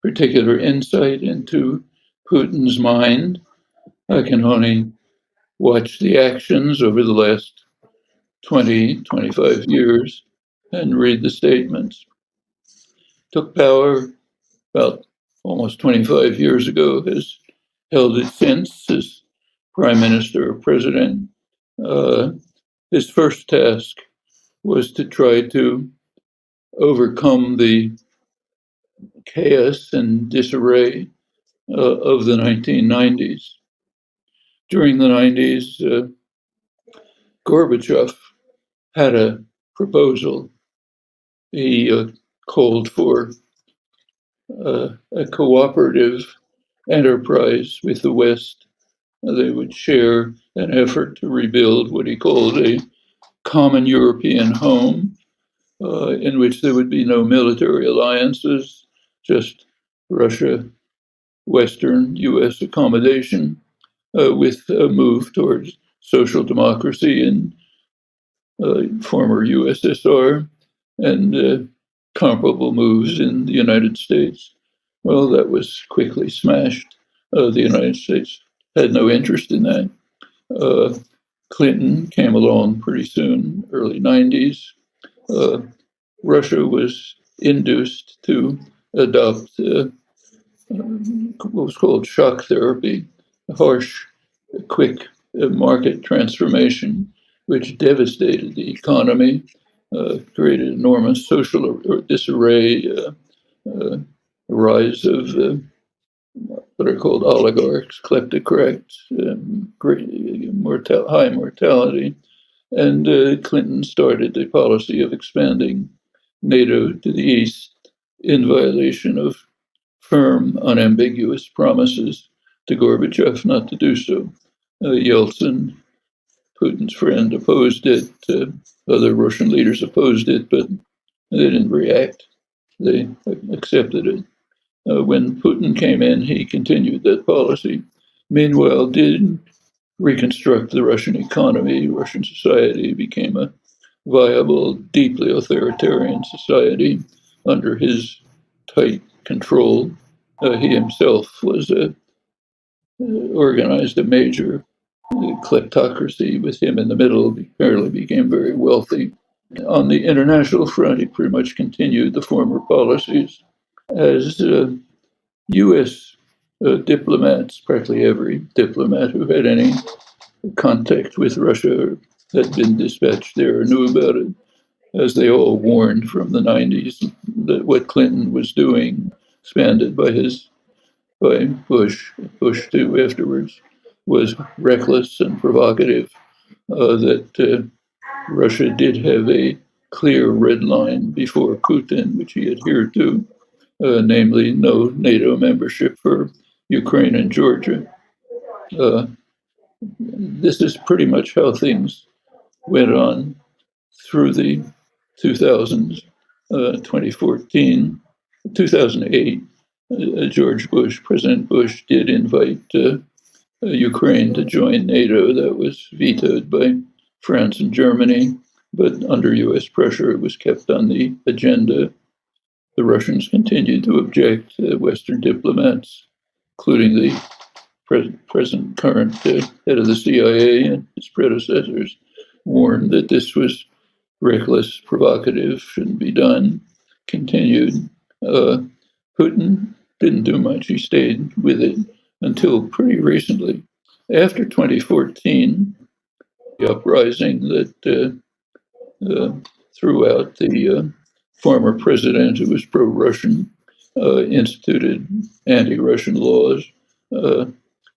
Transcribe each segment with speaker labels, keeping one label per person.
Speaker 1: particular insight into Putin's mind. I can only watch the actions over the last 20, 25 years and read the statements. Took power about almost 25 years ago, has held it since as prime minister or president. His first task was to try to overcome the chaos and disarray of the 1990s. During the 90s, Gorbachev had a proposal. He called for a cooperative enterprise with the West. They would share an effort to rebuild what he called a common European home, in which there would be no military alliances, just Russia, Western US accommodation, with a move towards social democracy in former USSR and comparable moves in the United States. Well, that was quickly smashed. The United States had no interest in that. Clinton came along pretty soon, early 90s. Russia was induced to adopt what was called shock therapy, a harsh, quick market transformation, which devastated the economy, created enormous social disarray, rise of what are called oligarchs, kleptocrats, high mortality. And Clinton started the policy of expanding NATO to the east in violation of firm, unambiguous promises to Gorbachev not to do so. Yeltsin, Putin's friend, opposed it. Other Russian leaders opposed it, but they didn't react. They accepted it. When Putin came in, he continued that policy. Meanwhile, did reconstruct the Russian economy. Russian society became a viable, deeply authoritarian society under his tight control. He himself was organized a major kleptocracy with him in the middle. He apparently became very wealthy. On the international front, he pretty much continued the former policies. As U.S. Diplomats, practically every diplomat who had any contact with Russia had been dispatched there or knew about it, as they all warned from the 90s that what Clinton was doing, expanded by Bush too afterwards, was reckless and provocative, that Russia did have a clear red line before Putin, which he adhered to, namely no NATO membership for Ukraine and Georgia. This is pretty much how things went on through the 2000s, 2014, 2008. George Bush, President Bush, did invite Ukraine to join NATO. That was vetoed by France and Germany, but under US pressure, it was kept on the agenda. The Russians continued to object. Western diplomats, including the current head of the CIA and his predecessors, warned that this was reckless, provocative, shouldn't be done, continued. Putin didn't do much. He stayed with it until pretty recently. After 2014, the uprising that threw out the former president, who was pro-Russian, instituted anti-Russian laws. The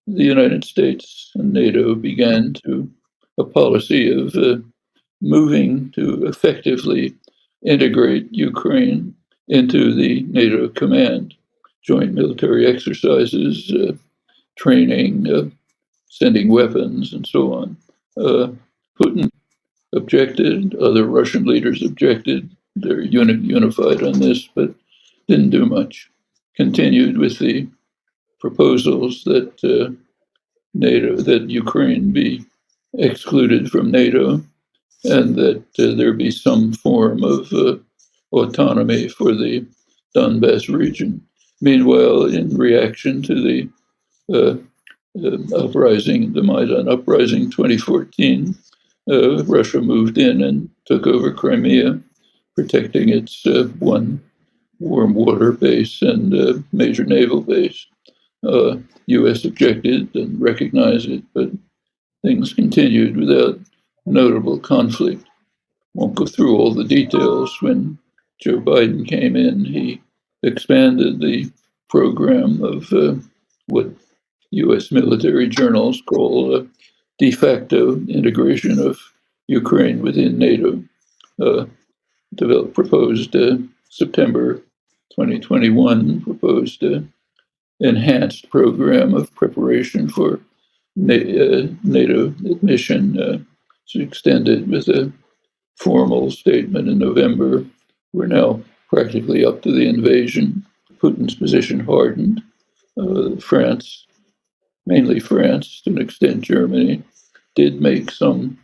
Speaker 1: United States and NATO began a policy of moving to effectively integrate Ukraine into the NATO command, joint military exercises, training, sending weapons, and so on. Putin objected, other Russian leaders objected. They're unified on this, but didn't do much. Continued with the proposals that that Ukraine be excluded from NATO, and that there be some form of autonomy for the Donbass region. Meanwhile, in reaction to the uh, uprising, the Maidan uprising 2014, Russia moved in and took over Crimea, protecting its one warm water base and major naval base. U.S. objected and recognized it, but things continued without notable conflict. Won't go through all the details. When Joe Biden came in, he expanded the program of what U.S. military journals call de facto integration of Ukraine within NATO. Uh, proposed September 2021, proposed enhanced program of preparation for NATO admission. It's extended with a formal statement in November. We're now practically up to the invasion. Putin's position hardened. France, mainly France, to an extent Germany, did make some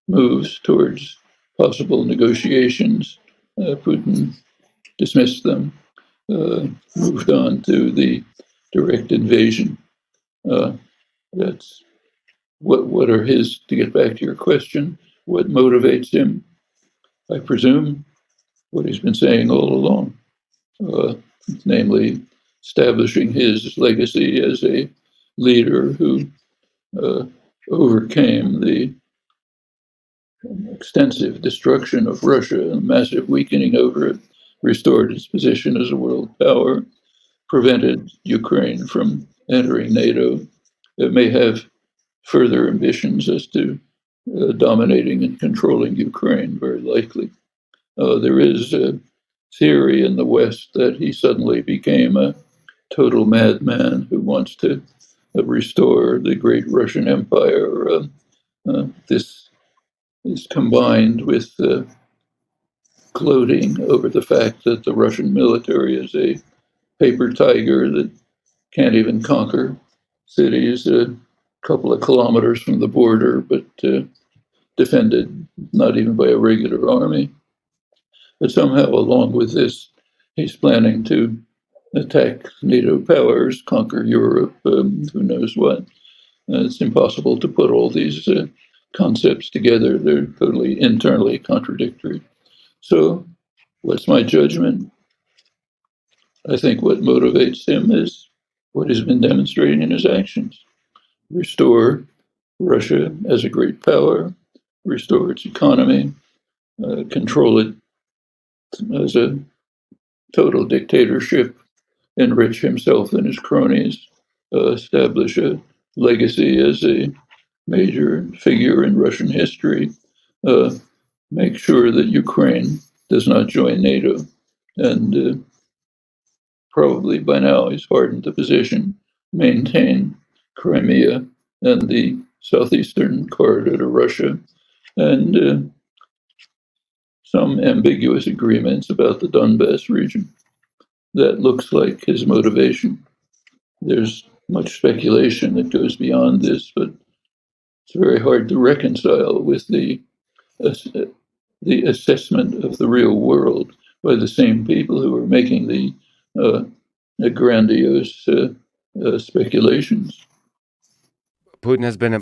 Speaker 1: moves towards possible negotiations. Putin dismissed them, moved on to the direct invasion. That's what are his, to get back to your question, what motivates him? I presume what he's been saying all along, uh, namely establishing his legacy as a leader who uh, overcame the extensive destruction of Russia and massive weakening over it, restored its position as a world power, prevented Ukraine from entering NATO. It may have further ambitions as to dominating and controlling Ukraine, very likely. There is a theory in the West that he suddenly became a total madman who wants to restore the great Russian Empire. This is combined with gloating over the fact that the Russian military is a paper tiger that can't even conquer cities a couple of kilometers from the border, but defended not even by a regular army. But somehow, along with this, he's planning to attack NATO powers, conquer Europe, who knows what. It's impossible to put all these concepts together. They're totally internally contradictory. So, what's my judgment? I think what motivates him is what he's been demonstrating in his actions. Restore Russia as a great power, restore its economy, control it as a total dictatorship, enrich himself and his cronies, establish a legacy as a major figure in Russian history, uh, make sure that Ukraine does not join NATO, and probably by now he's hardened the position, maintain Crimea and the southeastern corridor to Russia, and some ambiguous agreements about the Donbass region. That looks like his motivation. There's much speculation that goes beyond this, but it's very hard to reconcile with the assessment of the real world by the same people who are making the grandiose speculations.
Speaker 2: Putin has been